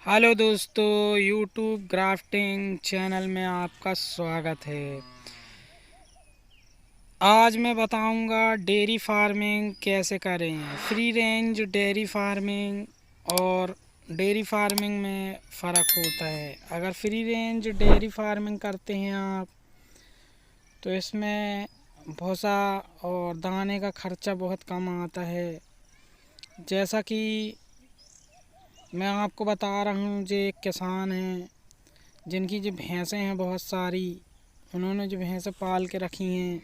Hello दोस्तों, YouTube grafting channel में आपका स्वागत है। आज मैं बताऊंगा डेयरी फार्मिंग कैसे करें। फ्री रेंज डेयरी फार्मिंग और डेयरी फार्मिंग में फ़र्क होता है। अगर फ्री रेंज डेयरी फार्मिंग करते हैं आप तो इसमें भूसा और दाने का खर्चा बहुत कम आता है। जैसा कि मैं आपको बता रहा हूँ, जो एक किसान हैं जिनकी जो भैंसें हैं बहुत सारी, उन्होंने जो भैंसें पाल के रखी हैं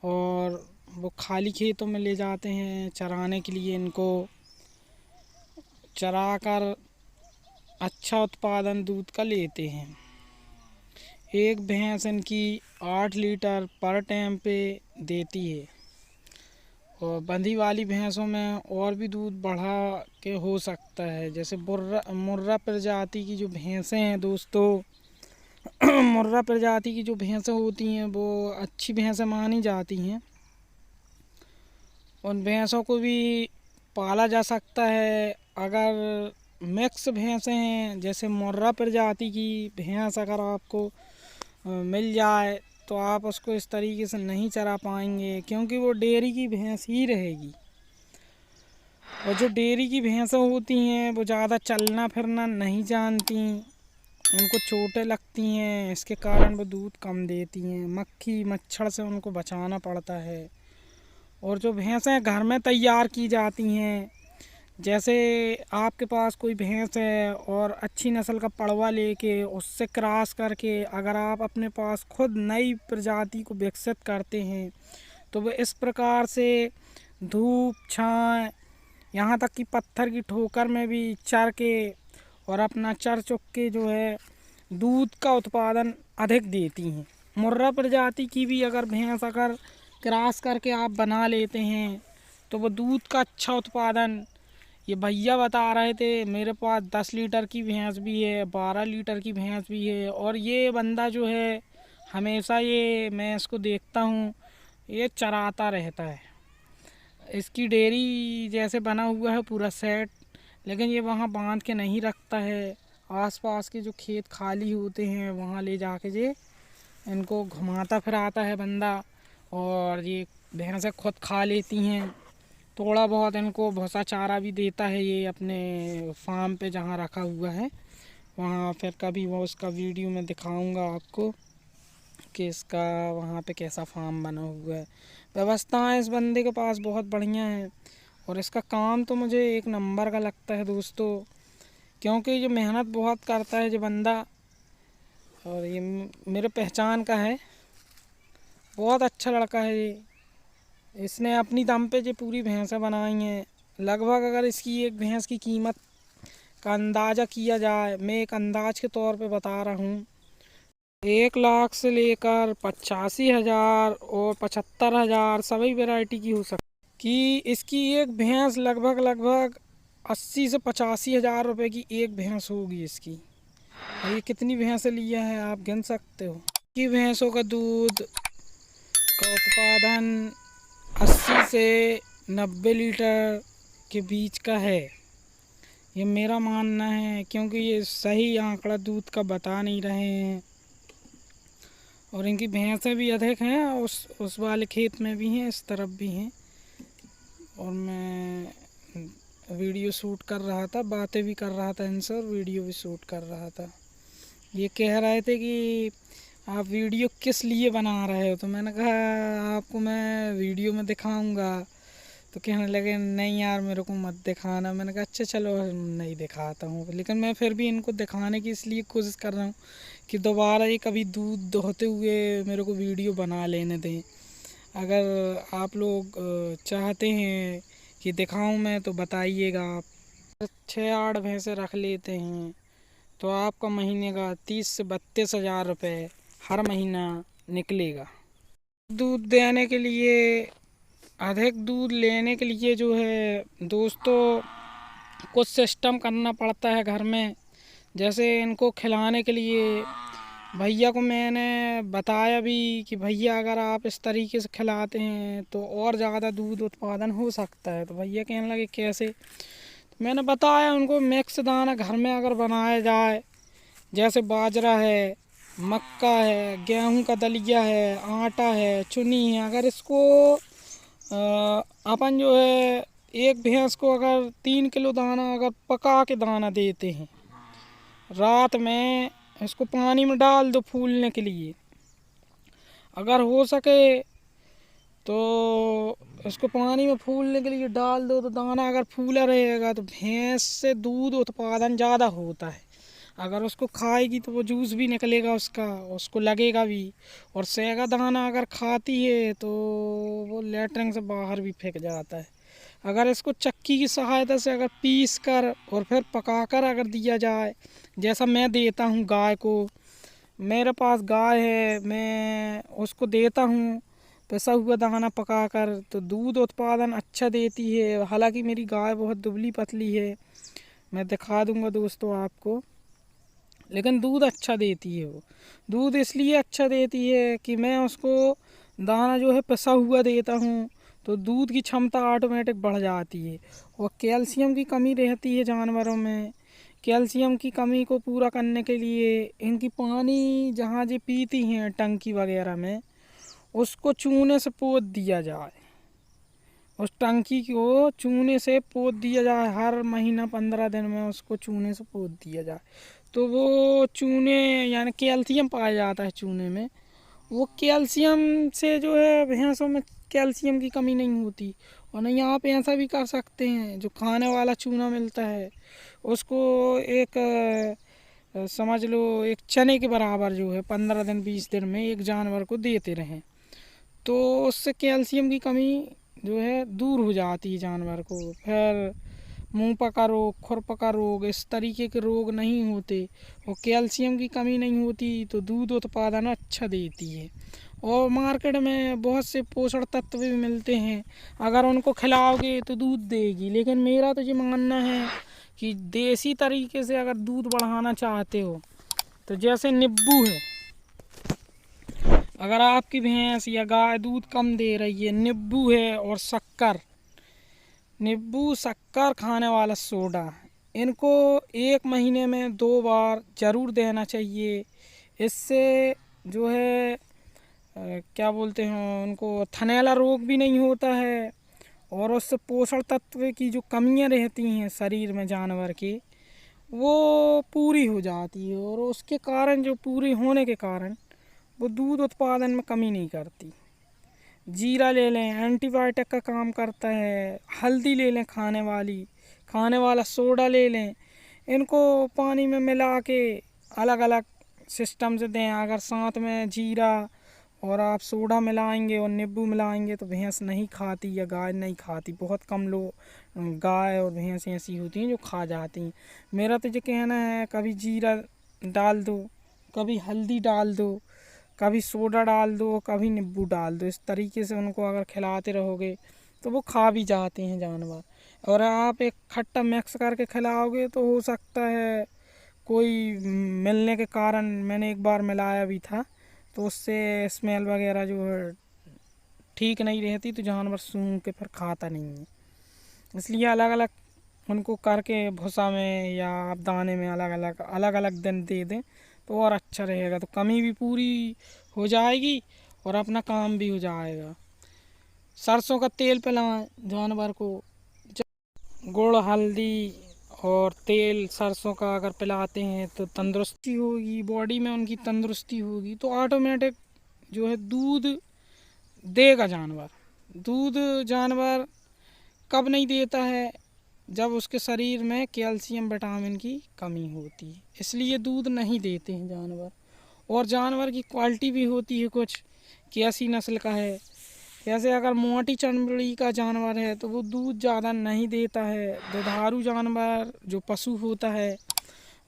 और वो खाली खेतों में ले जाते हैं चराने के लिए। इनको चरा कर अच्छा उत्पादन दूध का लेते हैं। एक भैंस इनकी 8 लीटर पर टाइम पे देती है और बंधी वाली भैंसों में और भी दूध बढ़ा के हो सकता है। जैसे मुर्रा प्रजाति की जो भैंसें हैं दोस्तों, मुर्रा प्रजाति की जो भैंसें होती हैं वो अच्छी भैंसें मानी जाती हैं। उन भैंसों को भी पाला जा सकता है। अगर मिक्स भैंसें हैं, जैसे मुर्रा प्रजाति की भैंस अगर आपको मिल जाए तो आप उसको इस तरीके से नहीं चरा पाएंगे, क्योंकि वो डेयरी की भैंस ही रहेगी। और जो डेयरी की भैंसें होती हैं वो ज़्यादा चलना फिरना नहीं जानती, उनको चोटें लगती हैं, इसके कारण वो दूध कम देती हैं। मक्खी मच्छर से उनको बचाना पड़ता है। और जो भैंसें घर में तैयार की जाती हैं, जैसे आपके पास कोई भैंस है और अच्छी नस्ल का पड़वा लेके उससे क्रॉस करके अगर आप अपने पास खुद नई प्रजाति को विकसित करते हैं तो वो इस प्रकार से धूप छाँव, यहाँ तक कि पत्थर की ठोकर में भी चर के और अपना चर चुग के जो है दूध का उत्पादन अधिक देती हैं। मुर्रा प्रजाति की भी अगर भैंस अगर क्रॉस करके आप बना लेते हैं तो वो दूध का अच्छा उत्पादन, ये भैया बता रहे थे, मेरे पास 10 लीटर की भैंस भी है, 12 लीटर की भैंस भी है। और ये बंदा जो है हमेशा, ये मैं इसको देखता हूँ, ये चराता रहता है। इसकी डेयरी जैसे बना हुआ है पूरा सेट, लेकिन ये वहाँ बांध के नहीं रखता है। आसपास के जो खेत खाली होते हैं वहाँ ले जाके ये इनको घुमाता फिराता है बंदा, और ये भैंसें खुद खा लेती हैं। थोड़ा बहुत इनको भूसा चारा भी देता है ये अपने फार्म पे जहाँ रखा हुआ है वहाँ। फिर कभी वो उसका वीडियो में दिखाऊंगा आपको कि इसका वहाँ पे कैसा फार्म बना हुआ है। व्यवस्थाएं इस बंदे के पास बहुत बढ़िया है और इसका काम तो मुझे एक नंबर का लगता है दोस्तों, क्योंकि ये मेहनत बहुत करता है ये बंदा। और ये मेरे पहचान का है, बहुत अच्छा लड़का है ये। इसने अपनी दम पे जो पूरी भैंसें बनाई हैं, लगभग अगर इसकी एक भैंस की कीमत का अंदाज़ा किया जाए, मैं एक अंदाज के तौर पे बता रहा हूँ, 1 लाख से लेकर 85,000 और 75,000 सभी वैरायटी की हो सकती कि इसकी एक भैंस लगभग 80 से 85,000 रुपये की एक भैंस होगी इसकी। और ये कितनी भैंसें लिया है आप गिन सकते हो। कि भैंसों का दूध का उत्पादन 80 से 90 लीटर के बीच का है, ये मेरा मानना है, क्योंकि ये सही आंकड़ा दूध का बता नहीं रहे हैं। और इनकी भैंसें भी अधिक हैं, उस वाले खेत में भी हैं, इस तरफ भी हैं। और मैं वीडियो शूट कर रहा था, बातें भी कर रहा था इनसे और वीडियो भी शूट कर रहा था। ये कह रहे थे कि आप वीडियो किस लिए बना रहे हो, तो मैंने कहा आपको मैं वीडियो में दिखाऊंगा। तो कहने लगे नहीं यार मेरे को मत दिखाना। मैंने कहा अच्छा चलो नहीं दिखाता हूँ, लेकिन मैं फिर भी इनको दिखाने की इसलिए कोशिश कर रहा हूँ कि दोबारा ये कभी दूध दोहते हुए मेरे को वीडियो बना लेने दें। अगर आप लोग चाहते हैं कि दिखाऊं मैं तो बताइएगा। आप 6-8 भैंसे रख लेते हैं तो आपका महीने का 30 से 32,000 रुपये हर महीना निकलेगा। दूध देने के लिए, अधिक दूध लेने के लिए जो है दोस्तों, कुछ सिस्टम करना पड़ता है घर में। जैसे इनको खिलाने के लिए भैया को मैंने बताया भी कि भैया अगर आप इस तरीके से खिलाते हैं तो और ज़्यादा दूध उत्पादन हो सकता है। तो भैया कहने लगे कैसे, तो मैंने बताया उनको मिक्स दाना घर में अगर बनाया जाए, जैसे बाजरा है, मक्का है, गेहूं का दलिया है, आटा है, चुनी है, अगर इसको अपन जो है एक भैंस को अगर 3 किलो दाना अगर पका के दाना देते हैं, रात में इसको पानी में डाल दो फूलने के लिए, अगर हो सके तो इसको पानी में फूलने के लिए डाल दो, तो दाना अगर फूला रहेगा तो भैंस से दूध उत्पादन ज़्यादा होता है। अगर उसको खाएगी तो वो जूस भी निकलेगा उसका, उसको लगेगा भी। और सेगा दाना अगर खाती है तो वो लेटरिन से बाहर भी फेंक जाता है। अगर इसको चक्की की सहायता से अगर पीस कर और फिर पका कर अगर दिया जाए, जैसा मैं देता हूँ गाय को, मेरे पास गाय है, मैं उसको देता हूँ पिसा हुआ दाना पकाकर, तो दूध उत्पादन अच्छा देती है। हालांकि मेरी गाय बहुत दुबली पतली है, मैं दिखा दूंगा दोस्तों आपको, लेकिन दूध अच्छा देती है। वो दूध इसलिए अच्छा देती है कि मैं उसको दाना जो है पिसा हुआ देता हूँ, तो दूध की क्षमता ऑटोमेटिक बढ़ जाती है। और कैल्शियम की कमी रहती है जानवरों में, कैल्शियम की कमी को पूरा करने के लिए इनकी पानी जहाँ जो पीती हैं टंकी वगैरह में, उसको चूने से पोत दिया जाए, उस टंकी को चूने से पोत दिया जाए, हर महीना 15 दिन में उसको चूने से पोत दिया जाए, तो वो चूने यानी कैल्शियम पाया जाता है चूने में। वो कैल्शियम से जो है भैंसों में कैल्शियम की कमी नहीं होती। और नहीं, आप ऐसा भी कर सकते हैं, जो खाने वाला चूना मिलता है उसको एक समझ लो एक चने के बराबर जो है 15 दिन 20 दिन में एक जानवर को देते रहें, तो उससे कैल्शियम की कमी जो है दूर हो जाती है जानवर को। फिर मुंह पका रोग, खुर पका रोग, इस तरीके के रोग नहीं होते, और कैल्शियम की कमी नहीं होती, तो दूध उत्पादन अच्छा देती है। और मार्केट में बहुत से पोषण तत्व भी मिलते हैं, अगर उनको खिलाओगे तो दूध देगी। लेकिन मेरा तो ये मानना है कि देसी तरीके से अगर दूध बढ़ाना चाहते हो, तो जैसे नींबू है, अगर आपकी भैंस या गाय दूध कम दे रही है, नींबू है और शक्कर, नींबू शक्कर खाने वाला सोडा, इनको 1 महीने में 2 बार ज़रूर देना चाहिए। इससे जो है क्या बोलते हैं उनको, थनैला रोग भी नहीं होता है, और उससे पोषण तत्व की जो कमियां रहती हैं शरीर में जानवर की, वो पूरी हो जाती है। और उसके कारण, जो पूरी होने के कारण, वो दूध उत्पादन में कमी नहीं करती। जीरा ले लें, एंटीबायोटिक का काम करता है। हल्दी ले लें खाने वाला सोडा ले लें, इनको पानी में मिला के अलग अलग सिस्टम से दें। अगर साथ में जीरा और आप सोडा मिलाएंगे और नींबू मिलाएंगे तो भैंस नहीं खाती या गाय नहीं खाती। बहुत कम लोग, गाय और भैंस ऐसी होती हैं जो खा जाती हैं। मेरा तो ये कहना है, कभी जीरा डाल दो, कभी हल्दी डाल दो, कभी सोडा डाल दो, कभी नींबू डाल दो। इस तरीके से उनको अगर खिलाते रहोगे तो वो खा भी जाते हैं जानवर। और आप एक खट्टा मिक्स करके खिलाओगे तो हो सकता है कोई मिलने के कारण, मैंने एक बार मिलाया भी था, तो उससे स्मेल वगैरह जो है ठीक नहीं रहती, तो जानवर सूंघ के फिर खाता नहीं है। इसलिए अलग अलग उनको करके भूसा में या आप दाने में अलग अलग दिन दे दें तो और अच्छा रहेगा, तो कमी भी पूरी हो जाएगी और अपना काम भी हो जाएगा। सरसों का तेल पिलाएं जानवर को, गुड़ हल्दी और तेल सरसों का अगर पिलाते हैं तो तंदुरुस्ती होगी, बॉडी में उनकी तंदुरुस्ती होगी, तो ऑटोमेटिक जो है दूध देगा जानवर। दूध जानवर कब नहीं देता है, जब उसके शरीर में कैल्शियम विटामिन की कमी होती है, इसलिए दूध नहीं देते हैं जानवर। और जानवर की क्वालिटी भी होती है कुछ, कैसी नस्ल का है। जैसे अगर मोटी चमड़ी का जानवर है तो वो दूध ज़्यादा नहीं देता है। दुधारू जानवर जो पशु होता है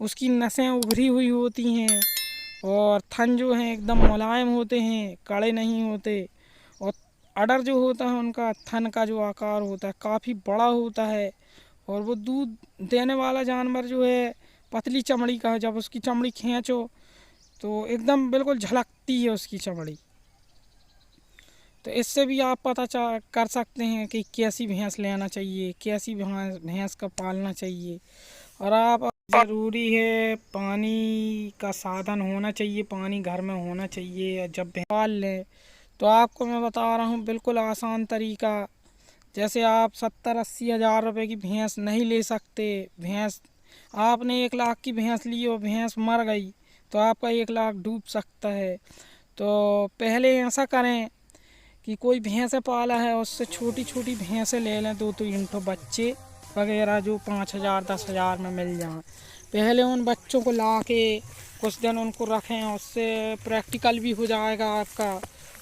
उसकी नसें उभरी हुई होती हैं, और थन जो हैं एकदम मुलायम होते हैं, कड़े नहीं होते। और अडर जो होता है उनका थन का जो आकार होता है काफ़ी बड़ा होता है। और वो दूध देने वाला जानवर जो है पतली चमड़ी का है, जब उसकी चमड़ी खींचो तो एकदम बिल्कुल झलकती है उसकी चमड़ी। तो इससे भी आप पता कर सकते हैं कि कैसी भैंस लेना चाहिए, कैसी भैंस का पालना चाहिए। और आप ज़रूरी है पानी का साधन होना चाहिए, पानी घर में होना चाहिए। जब भैंस पाल लें तो आपको मैं बता रहा हूँ बिल्कुल आसान तरीका। जैसे आप 70-80 हज़ार रुपये की भैंस नहीं ले सकते, भैंस आपने 1 लाख की भैंस ली और भैंस मर गई तो आपका 1 लाख डूब सकता है। तो पहले ऐसा करें कि कोई भैंसे पाला है उससे छोटी छोटी भैंसें ले लें, 2-3 ठो बच्चे वगैरह जो 5,000 10,000 में मिल जाएं। पहले उन बच्चों को ला के कुछ दिन उनको रखें, उससे प्रैक्टिकल भी हो जाएगा आपका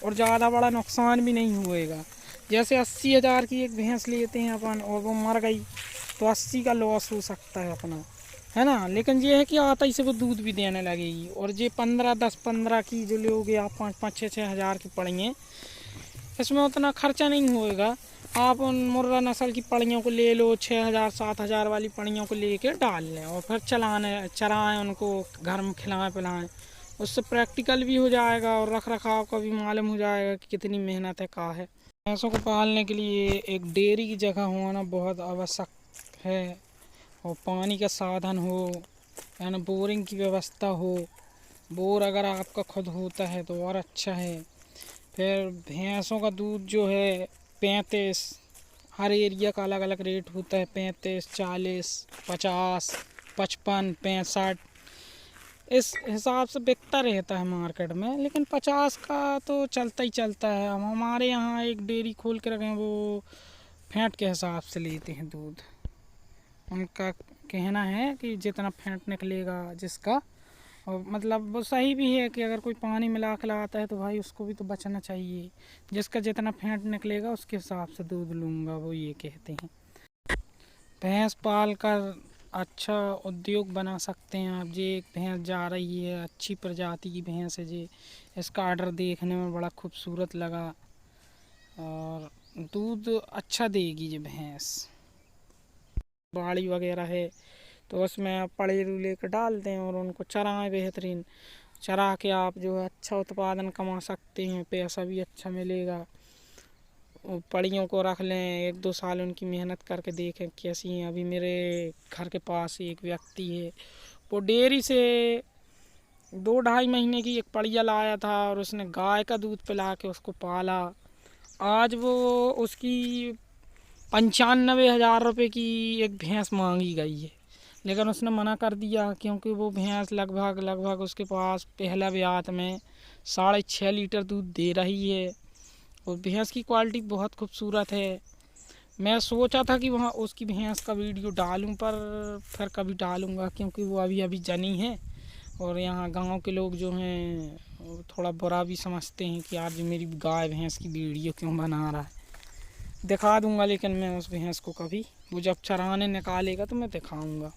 और ज़्यादा बड़ा नुकसान भी नहीं होएगा। जैसे 80 हज़ार की एक भैंस लेते हैं अपन और वो मर गई तो 80 का लॉस हो सकता है अपना, है ना। लेकिन ये है कि आता ही से वो दूध भी देने लगेगी। और ये 15 की जो लोगे आप 5-5 6-6 हज़ार की पड़ेंगे, इसमें उतना खर्चा नहीं होएगा। आप उन मुर्रा नस्ल की पड़ियों को ले लो, 6,000 7,000 वाली पड़ियों को लेके डाल लें और फिर चराएं उनको, घर में खिलाएं पिलाएं। उससे प्रैक्टिकल भी हो जाएगा और रख रखाव का भी मालूम हो जाएगा कि कितनी मेहनत है का है। भैंसों को पालने के लिए एक डेयरी की जगह होना बहुत आवश्यक है और पानी का साधन हो, यानी बोरिंग की व्यवस्था हो। बोर अगर आपका खुद होता है तो और अच्छा है। फिर भैंसों का दूध जो है 35, हर एरिया का अलग अलग रेट होता है, 35 40 50 55 65 इस हिसाब से बिकता रहता है मार्केट में। लेकिन 50 का तो चलता ही चलता है। हम हमारे यहाँ एक डेयरी खोल के रखे हैं, वो फैट के हिसाब से लेते हैं दूध। उनका कहना है कि जितना फैट निकलेगा जिसका, और मतलब वो सही भी है कि अगर कोई पानी मिला के लाता है तो भाई उसको भी तो बचना चाहिए। जिसका जितना फैट निकलेगा उसके हिसाब से दूध लूँगा, वो ये कहते हैं। भैंस पाल कर अच्छा उद्योग बना सकते हैं आप। जी एक भैंस जा रही है, अच्छी प्रजाति की भैंस है जी, इसका आर्डर देखने में बड़ा खूबसूरत लगा और दूध अच्छा देगी जी भैंस। बाड़ी वगैरह है तो उसमें आप पड़े रूले के डाल दें और उनको चराएं बेहतरीन। चरा के आप जो है अच्छा उत्पादन कमा सकते हैं, पैसा भी अच्छा मिलेगा। पड़ियों को रख लें, 1-2 साल उनकी मेहनत करके देखें कैसी हैं। अभी मेरे घर के पास एक व्यक्ति है, वो डेयरी से 2-2.5 महीने की एक पड़िया लाया था और उसने गाय का दूध पिला के उसको पाला। आज वो उसकी 95,000 रुपये की एक भैंस मांगी गई है, लेकिन उसने मना कर दिया क्योंकि वो भैंस लगभग उसके पास पहला ब्यात में 6.5 लीटर दूध दे रही है और भैंस की क्वालिटी बहुत खूबसूरत है। मैं सोचा था कि वहाँ उसकी भैंस का वीडियो डालूं, पर फिर कभी डालूंगा क्योंकि वो अभी अभी जनी है और यहाँ गांव के लोग जो हैं थोड़ा बुरा भी समझते हैं कि आज मेरी गाय भैंस की वीडियो क्यों बना रहा है। दिखा दूंगा लेकिन मैं उस भैंस को कभी, वो जब चराने निकालेगा तो मैं दिखाऊंगा।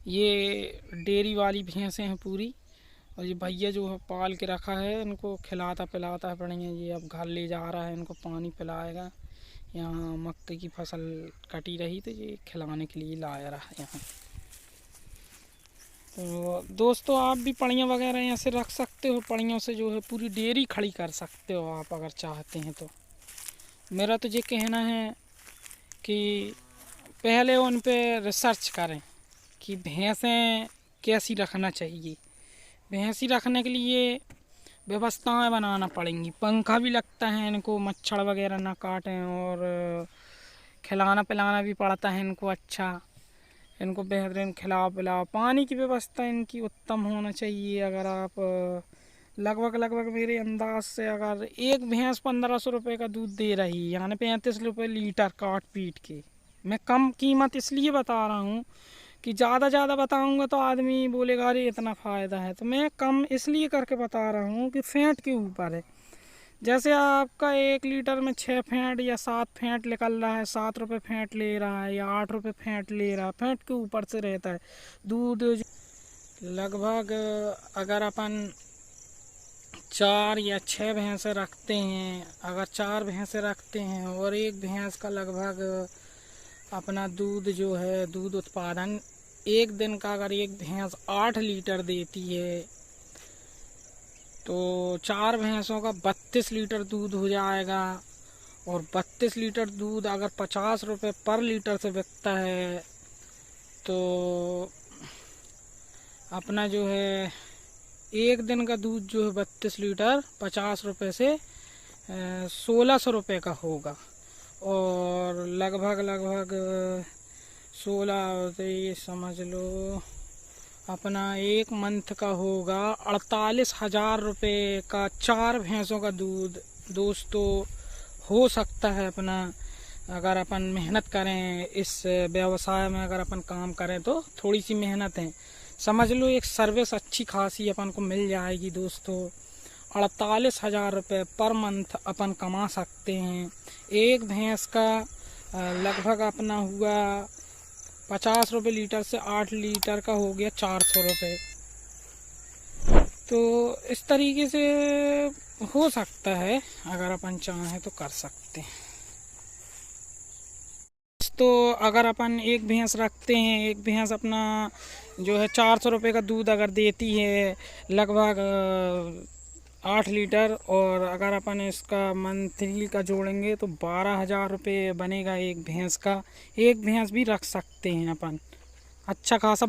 ये डेयरी वाली भैंसें हैं पूरी, और ये भैया जो है पाल के रखा है, इनको खिलाता पिलाता है बढ़िया। ये अब घर ले जा रहा है, इनको पानी पिलाएगा। यहाँ मक्के की फसल कटी रही तो ये खिलाने के लिए लाया रहा है यहाँ। तो दोस्तों आप भी पड़ियाँ वगैरह ऐसे रख सकते हो, पड़ियों से जो है पूरी डेयरी खड़ी कर सकते हो आप अगर चाहते हैं तो। मेरा तो ये कहना है कि पहले उन पे रिसर्च करें कि भैंसें कैसी रखना चाहिए। भैंसी रखने के लिए व्यवस्थाएं बनाना पड़ेंगी, पंखा भी लगता है इनको, मच्छर वगैरह ना काटें, और खिलाना पिलाना भी पड़ता है इनको अच्छा। इनको बेहतरीन खिलाओ पिलाओ, पानी की व्यवस्था इनकी उत्तम होना चाहिए। अगर आप लगभग मेरे अंदाज से अगर एक भैंस 1,500 रुपये का दूध दे रही है, यानी 35 रुपये लीटर काट पीट के। मैं कम कीमत इसलिए बता रहा हूँ कि ज़्यादा बताऊंगा तो आदमी बोलेगा अरे इतना फ़ायदा है, तो मैं कम इसलिए करके बता रहा हूँ कि फैट के ऊपर है। जैसे आपका 1 लीटर में 6 फैट या 7 फैट निकल रहा है, 7 रुपये फैट ले रहा है या 8 रुपये फैट ले रहा है, फैट के ऊपर से रहता है दूध। लगभग अगर अपन 4 या 6 भैंसे रखते हैं, अगर 4 भैंसे रखते हैं और एक भैंस का लगभग अपना दूध जो है, दूध उत्पादन एक दिन का अगर एक भैंस 8 लीटर देती है तो 4 भैंसों का 32 लीटर दूध हो जाएगा। और 32 लीटर दूध अगर 50 रुपये पर लीटर से बिकता है तो अपना जो है एक दिन का दूध जो है 32 लीटर 50 रुपये से 1600 रुपये का होगा। और लगभग 16 तो ये समझ लो अपना एक मंथ का होगा 48,000 रुपये का 4 भैंसों का दूध दोस्तों हो सकता है अपना। अगर अपन मेहनत करें इस व्यवसाय में, अगर अपन काम करें तो थोड़ी सी मेहनत है, समझ लो एक सर्विस अच्छी खासी अपन को मिल जाएगी दोस्तों। 48,000 रुपये पर मंथ अपन कमा सकते हैं। एक भैंस का लगभग अपना हुआ 50 रुपये लीटर से 8 लीटर का हो गया 400 रुपये। तो इस तरीके से हो सकता है, अगर अपन चाहें तो कर सकते हैं। तो अगर अपन एक भैंस रखते हैं, एक भैंस अपना जो है 400 रुपये का दूध अगर देती है लगभग 8 लीटर, और अगर अपन इसका मंथली का जोड़ेंगे तो 12,000 रुपये बनेगा एक भैंस का। एक भैंस भी रख सकते हैं अपन, अच्छा खासा